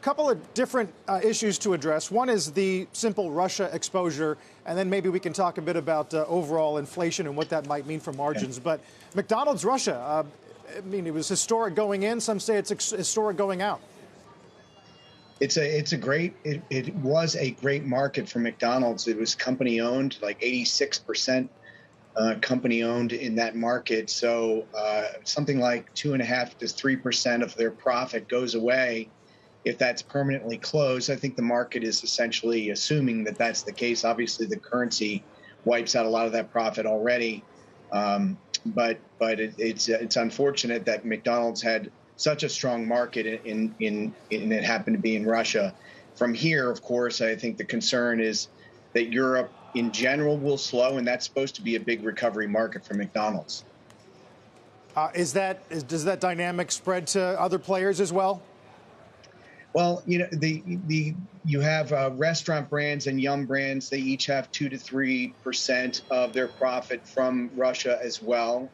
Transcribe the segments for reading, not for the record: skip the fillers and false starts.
couple of different issues to address. One is the simple Russia exposure, and then maybe we can talk a bit about overall inflation and what that might mean for margins. Yeah. But McDonald's Russia, I mean, it was historic going in. Some say it's historic going out. It was a great market for McDonald's. It was company owned, like 86% company owned in that market. So something like 2.5 to 3% of their profit goes away if that's permanently closed. I think the market is essentially assuming that that's the case. Obviously, the currency wipes out a lot of that profit already. But it's unfortunate that McDonald's had such a strong market in it happened to be in Russia. From here, of course, I think the concern is that Europe in general will slow, and that's supposed to be a big recovery market for McDonald's. Does that dynamic spread to other players as well? Well, you know, you have restaurant brands and Yum brands. They each have 2 to 3% of their profit from Russia as well.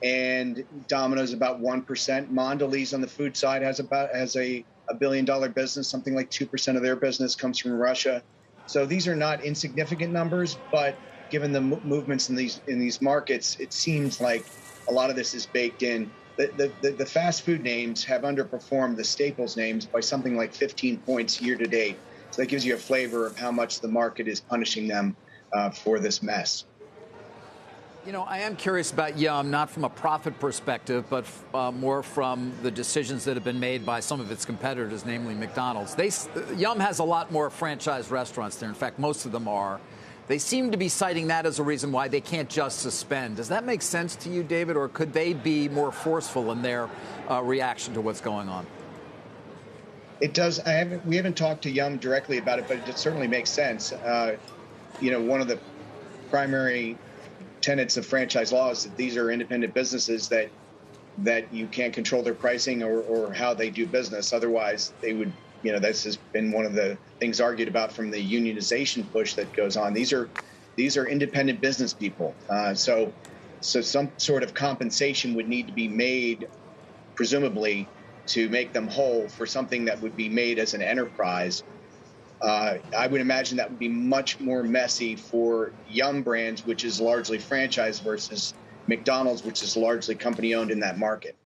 And Domino's about 1%. Mondelez on the food side has a $1 billion business. Something like 2% of their business comes from Russia. So these are not insignificant numbers, but given the movements in these markets, it seems like a lot of this is baked in. The fast food names have underperformed the staples names by something like 15 points year to date. So that gives you a flavor of how much the market is punishing them for this mess. You know, I am curious about Yum, not from a profit perspective, but more from the decisions that have been made by some of its competitors, namely McDonald's. Yum has a lot more franchise restaurants there. In fact, most of them are. They seem to be citing that as a reason why they can't just suspend. Does that make sense to you, David, or could they be more forceful in their reaction to what's going on? It does. We haven't talked to Yum directly about it, but it certainly makes sense. You know, one of the primary tenets of franchise law is that these are independent businesses that you can't control their pricing or how they do business. Otherwise, they would. You know, this has been one of the things argued about from the unionization push that goes on. These are independent business people. So some sort of compensation would need to be made, presumably, to make them whole for something that would be made as an enterprise. I would imagine that would be much more messy for Yum Brands, which is largely franchise, versus McDonald's, which is largely company owned in that market.